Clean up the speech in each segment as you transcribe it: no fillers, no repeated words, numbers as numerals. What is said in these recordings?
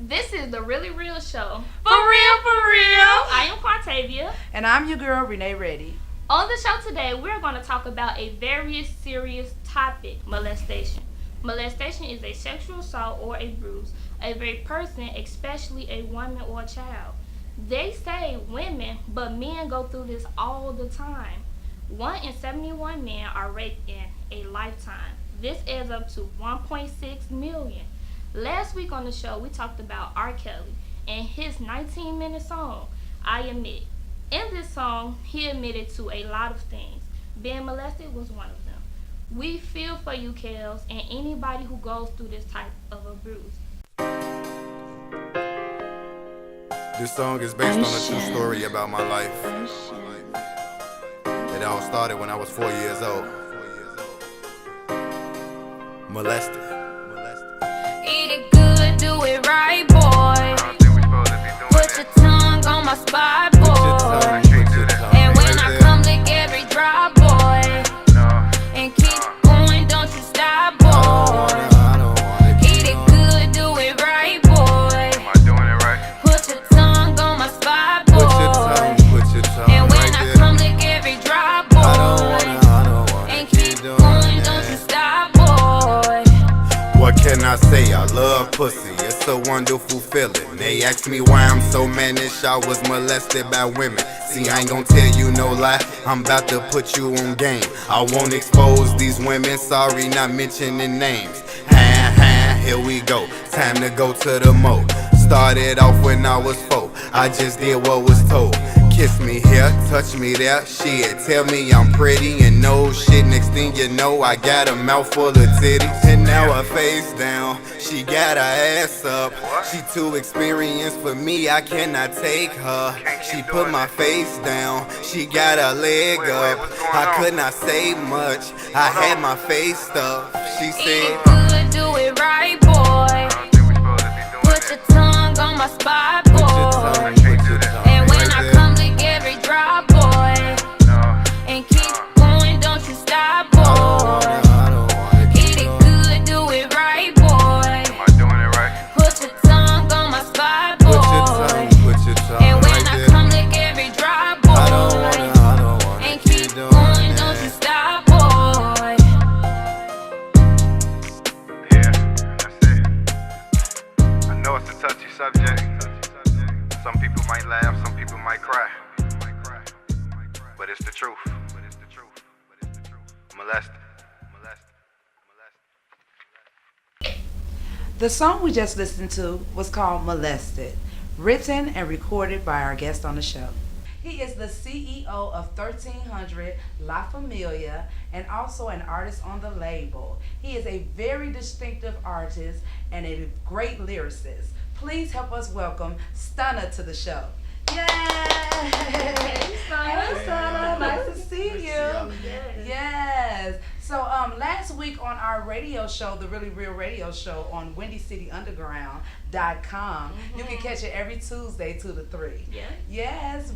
This is the Really Real Show. For real, for real. I am Quantavia. And I'm your girl, Renee Ready. On the show today, we're going to talk about a very serious topic, molestation. Molestation is a sexual assault or a bruise a very person, especially a woman or a child. They say women, but men go through this all the time. 1 in 71 men are raped in a lifetime. This adds up to 1.6 million. Last week on the show, we talked about R. Kelly and his 19-minute song, I Admit. In this song, he admitted to a lot of things. Being molested was one of them. We feel for you, Kels, and anybody who goes through this type of abuse. This song is based on a true story about my life. It all started when I was 4 years old. Molested. Eat it good, do it right, boy. Put your tongue on my spot, boy. And when I come, lick every drop, boy. And keep going, don't you stop, boy. Eat it good, do it right, boy. Put your tongue on my spot, boy. And when I come, lick every drop, boy. And keep going, don't you stop, boy. What can I say? I love pussy. It's a wonderful feeling. They ask me why I'm so mannish. I was molested by women. See, I ain't gon' tell you no lie. I'm about to put you on game. I won't expose these women. Sorry, not mentioning names. Here we go. Time to go to the mo. Started off when I was 4. I just did what was told. Kiss me here, touch me there, shit. Tell me I'm pretty and no shit. Next thing you know, I got a mouth full of titties. And now her face down, she got her ass up. She too experienced for me, I cannot take her. She put my face down, she got her leg up. I could not say much, I had my face stuffed. She said, eat it good, do it right, boy. Put your tongue on my spot, boy. And when I come, lick every drop, boy. And keep going, don't you stop, boy. Eat it good, do it right, boy. Put your tongue on my spot, boy. And when I come, lick every drop, boy. And keep going, don't you stop, boy. yeah, that's it. I know it's a touchy subject. Some people might laugh, some people might cry. But it's the truth. Molested. The song we just listened to was called Molested, written and recorded by our guest on the show. He is the CEO of 1300 La Familia and also an artist on the label. He is a very distinctive artist and a great lyricist. Please help us welcome Stunna to the show. Yay! Hey, Stunna. Nice to see you. Yes. So last week on our radio show, the Really Real Radio Show on WindyCityUnderground.com, you can catch it every Tuesday 2 to 3. Yeah. Yes.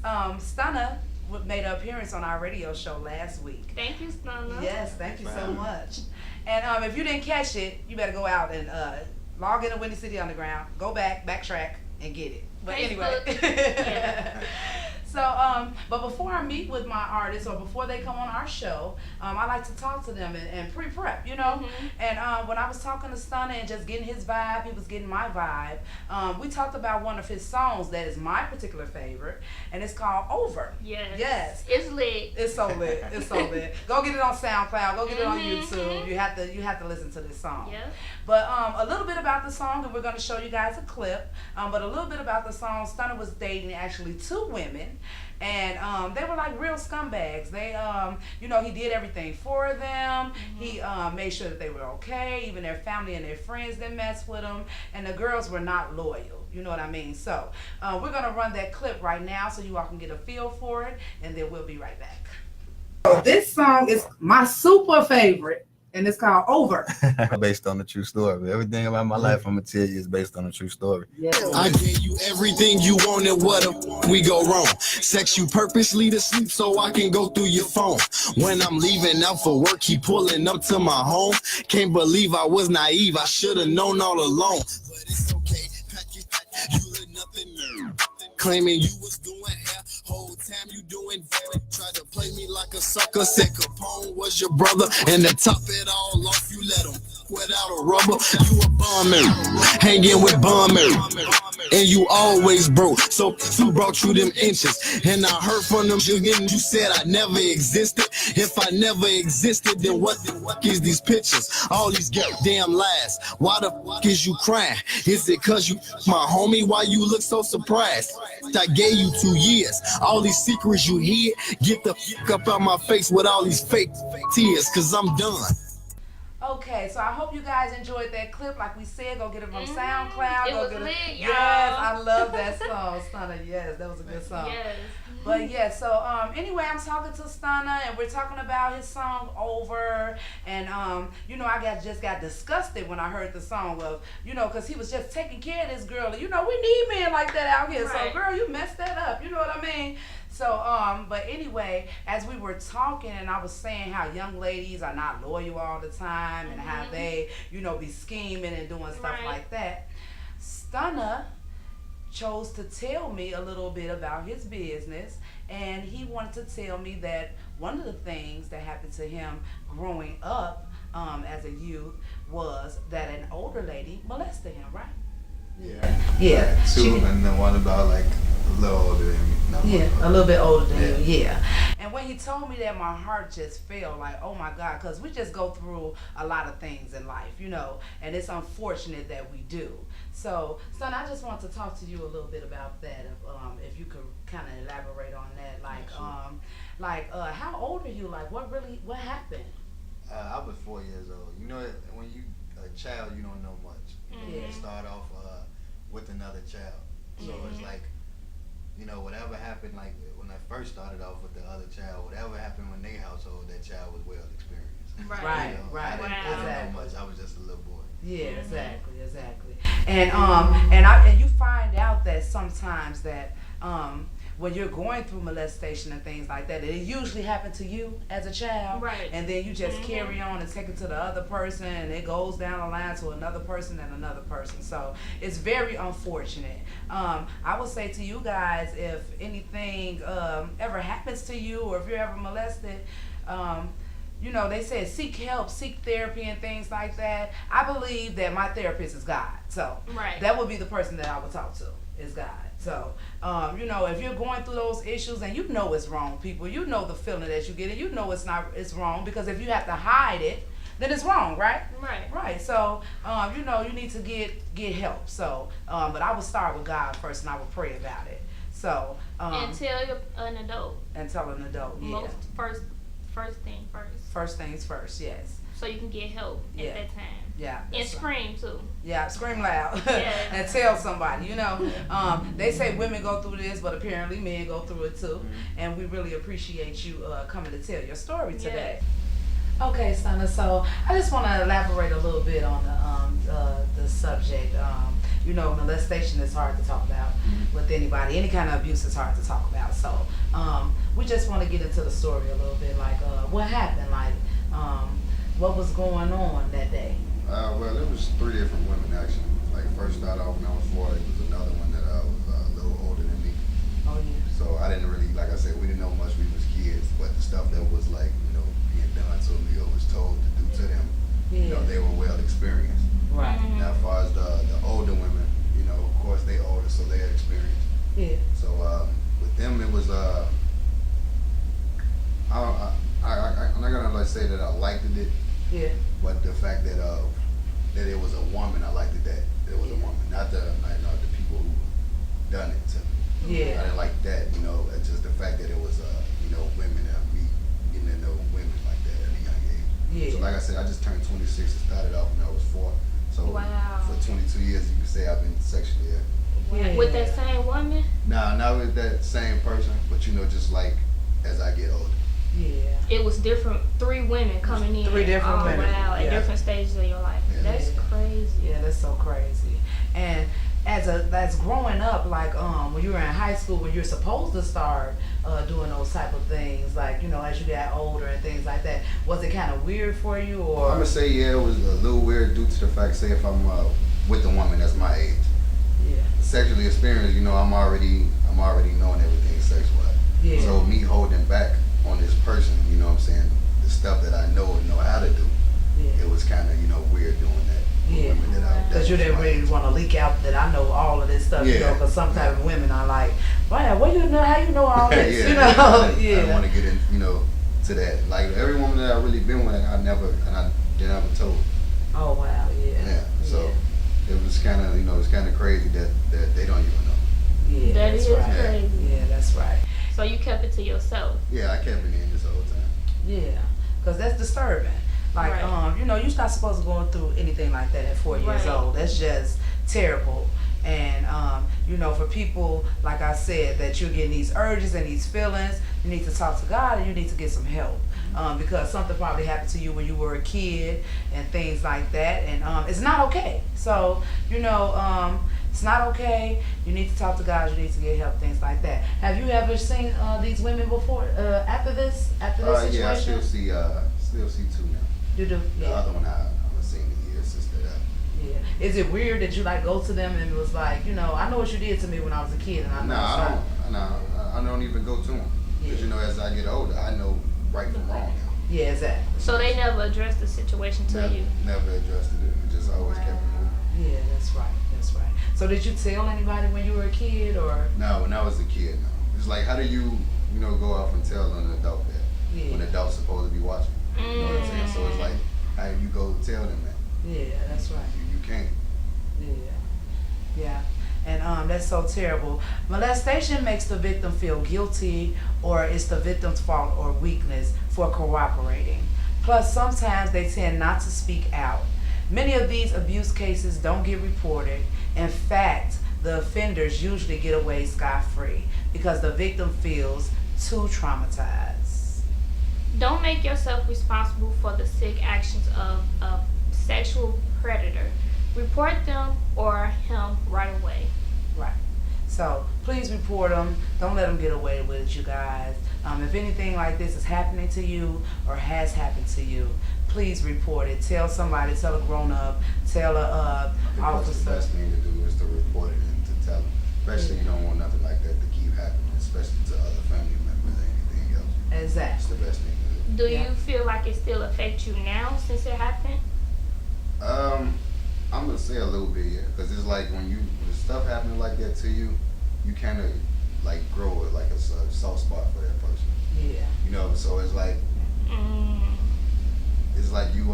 Stunna made an appearance on our radio show last week. Thank you, Stunna. Yes, thank you so much. And if you didn't catch it, you better go out and log into Windy City Underground, go backtrack, and get it. But Facebook. anyway. Yeah. So, but before I meet with my artists or before they come on our show, I like to talk to them and pre-prep, you know? And when I was talking to Stunna and just getting his vibe, he was getting my vibe. We talked about one of his songs that is my particular favorite, and it's called Over. Yes. It's lit. It's so lit. It's so lit. Go get it on SoundCloud. Go get it on YouTube. You have to listen to this song. Yeah. But a little bit about the song, and we're going to show you guys a clip. But a little bit about the song. Stunna was dating actually 2 women. And they were like real scumbags. They, he did everything for them. He made sure that they were okay. Even their family and their friends didn't mess with them. And the girls were not loyal. You know what I mean? So we're going to run that clip right now so you all can get a feel for it. And then we'll be right back. So this song is my super favorite. And it's called Over. Based on a true story. Everything about my life I'm gonna tell you is based on a true story. Yes. I gave you everything you wanted, what if we go wrong? Sex you purposely to sleep so I can go through your phone. When I'm leaving out for work, he pulling up to my home. Can't believe I was naive, I should've known all along. But it's okay. Claiming you was doing hair, whole time you doing very. Tried to play me like a sucker, said Capone was your brother. And to top it all off, you let him without a rubber. You a bummer, hanging with bummers, and you always broke. So who brought you them inches? And I heard from them you said I never existed. If I never existed, then what the fuck is these pictures? All these goddamn lies. Why the fuck is you crying? Is it cause you my homie? Why you look so surprised? I gave you 2 years. All these secrets you hid, get the fuck up out my face with all these fake tears, cause I'm done. Okay, so I hope you guys enjoyed that clip. Like we said, go get it from SoundCloud. It go was get lit, it. y'all. Yes, I love that song, Stunna. Yes, that was a good song. Yes. But yeah, so anyway, I'm talking to Stunna, and we're talking about his song Over, and you know, I just got disgusted when I heard the song of, you know, because he was just taking care of this girl, and you know, we need men like that out here. Right. So girl, you messed that up. You know what I mean? So but anyway, as we were talking, and I was saying how young ladies are not loyal all the time, and how they, you know, be scheming and doing stuff Right. like that. Stunna chose to tell me a little bit about his business, and he wanted to tell me that one of the things that happened to him growing up as a youth was that an older lady molested him, right? Yeah. Like two, She- and then one about like a little older than me. No, Yeah, a little bit older than Yeah. you, yeah. And when he told me that, my heart just fell like, oh my God, because we just go through a lot of things in life, you know, and it's unfortunate that we do. So, son, I just want to talk to you a little bit about that, if you could kind of elaborate on that, like, how old are you? Like, what happened? I was 4 years old. You know, when you a child, you don't know much. You Yeah. start off with another child, so it's like, you know, whatever happened, like when I first started off with the other child, whatever happened in their household, that child was well experienced. Right. You know, Right. I didn't Exactly. know much. I was just a little boy. Yeah, exactly. And you find out that sometimes that when you're going through molestation and things like that, it usually happened to you as a child, Right. and then you just carry on and take it to the other person, and it goes down the line to another person and another person. So it's very unfortunate. I would say to you guys, if anything ever happens to you, or if you're ever molested, you know, they said seek help, seek therapy and things like that. I believe that my therapist is God. So Right. that would be the person that I would talk to, is God. So, you know, if you're going through those issues and you know it's wrong, people, you know the feeling that you get, and you know it's wrong, because if you have to hide it, then it's wrong, right? Right. Right. So, you know, you need to get help. So, but I would start with God first, and I would pray about it. So, And tell an adult. and tell an adult, yeah. First thing first. First things first, yes. So you can get help Yeah. at that time. Yeah. And that's right. scream too. Yeah, scream loud Yeah. and tell somebody. You know, they say women go through this, but apparently men go through it too. And we really appreciate you coming to tell your story today. Okay, Stunna. So I just want to elaborate a little bit on the subject. You know, molestation is hard to talk about with anybody. Any kind of abuse is hard to talk about. So we just want to get into the story a little bit. Like, what happened? Like, what was going on that day? Well, it was 3 different women actually. Like first started off when I was 4, it was another one that was a little older than me. Oh yeah. So I didn't really, like I said, we didn't know much. We was kids, but the stuff that was like, you know, being done to me or was told to do to them, you know, they were well experienced. Right. Now, as far as the older women, you know, of course they older, so they had experience. Yeah. So with them, it was I'm not gonna like say that I liked it, Yeah. but the fact that that it was a woman, I liked it that it was a woman, not the people who done it to me. Yeah. I didn't like that, you know. It's just the fact that it was you know, women that we getting to know women like that at a young age. Yeah. So like I said, I just turned 26 and started off when I was 4. So Wow. for 22 years, you can say I've been sexually. Yeah. With that same woman? Nah, not with that same person, but you know, just like as I get older. Yeah. It was different, 3 women coming in. 3 different oh, women. Wow, at Yeah. different stages of your life. Yeah. That's crazy. Yeah, that's so crazy. And as growing up, like when you were in high school, when you're supposed to start doing those type of things, like, you know, as you got older and things like that, was it kind of weird for you, or? I'm gonna say yeah, it was a little weird due to the fact, say if I'm with a woman that's my age. Yeah. sexually experienced, you know, I'm already knowing everything sex wise. Yeah. So me holding back on this person, you know what I'm saying, the stuff that I know how to do, Yeah. it was kind of, you know, weird doing that. with Yeah. women that I- Because you didn't really want to leak out that I know all of this stuff, you know, Yeah. because sometimes women are like, wow, what you know, how you know all this, yeah, you know? I don't Yeah. want to get in, you know, to that. Like every woman that I really been with, I never told. Oh, wow, yeah. Yeah. So it was kind of, you know, it's kind of crazy that they don't even know. Yeah, That that's is right. crazy. Yeah, that's right. So you kept it to yourself. Yeah, I kept it in this whole time. Yeah, because that's disturbing. Like, Right. you know, you're not supposed to go through anything like that at 4 years Right. old. That's just terrible. And, you know, for people, like I said, that you're getting these urges and these feelings, you need to talk to God and you need to get some help. Because something probably happened to you when you were a kid and things like that. And it's not okay. So, you know, it's not okay. You need to talk to God. You need to get help, things like that. Have you ever seen these women before, after this situation? Yeah, I still see two now. You do? The Yeah. other one I haven't seen in years since that happened. Yeah. Is it weird that you like go to them and it was like, you know, I know what you did to me when I was a kid, and I know. I don't even go to them. Because, you know, as I get older, I know right from wrong now. Yeah, exactly. So they never addressed the situation to you. Never addressed it. It just always kept it moving. Yeah, that's right. That's right. So did you tell anybody when you were a kid, or? No, when I was a kid, no. It's like, how do you know, go off and tell an adult that Yeah. when adults supposed to be watching? You know what I'm saying? So it's like, how do you go tell them that? Yeah, that's right. You can't. Yeah. Yeah. And that's so terrible. Molestation makes the victim feel guilty, or it's the victim's fault or weakness for cooperating. Plus, sometimes they tend not to speak out. Many of these abuse cases don't get reported. In fact, the offenders usually get away scot-free because the victim feels too traumatized. Don't make yourself responsible for the sick actions of a sexual predator. Report them or him right away. Right. So please report them. Don't let them get away with it, you guys. If anything like this is happening to you or has happened to you, please report it. Tell somebody, tell a grown-up, tell a That's the officer. best thing to do is to report it and to tell them. Especially you don't want nothing like that to keep happening, especially to other family members or anything else. It's Exactly. the best thing to do. Do Yeah. you feel like it still affects you now since it happened? I'm gonna say a little bit, yeah, because it's like when stuff happening like that to you, you kind of like grow it like a soft spot for that person. Yeah. You know, so it's like it's like you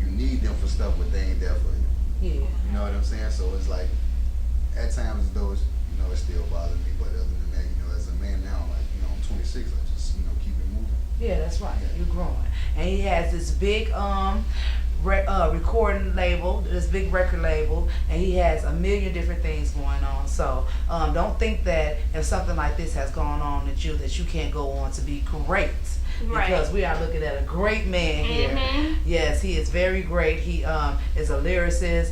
need them for stuff, but they ain't there for you. Yeah. You know what I'm saying? So it's like at times those, you know, it still bothers me, but other than that, you know, as a man now, like, you know, I'm 26, I just, you know, keep it moving. Yeah, that's right. You're growing. And he has this big recording label, this big record label, and he has a million different things going on. So don't think that if something like this has gone on that you can't go on to be great. Right. Because we are looking at a great man here. Yes, he is very great. He is a lyricist.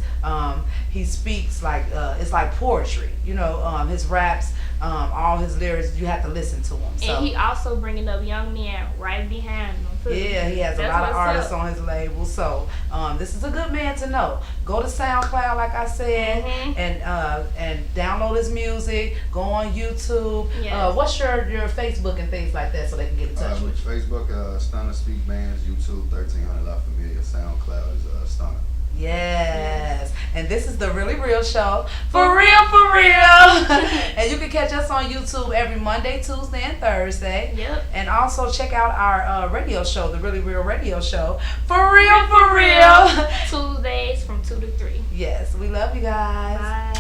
He speaks like it's like poetry. You know, his raps, all his lyrics, you have to listen to him. So. And he also bringing up young men right behind him too. Yeah, he has a That's lot of what's artists up. on his label. So this is a good man to know. Go to SoundCloud, like I said, and download his music. Go on YouTube. Yes. What's your Facebook and things like that, so they can get in touch with you? Facebook, Stunna Speak Bands, YouTube 1300 La Familia, SoundCloud is Stunna. Yes. And this is the Really Real Show. For real, for real. And you can catch us on YouTube every Monday, Tuesday, and Thursday. Yep. And also check out our radio show, the Really Real Radio Show. For real, for real. Tuesdays from 2 to 3. Yes, we love you guys. Bye.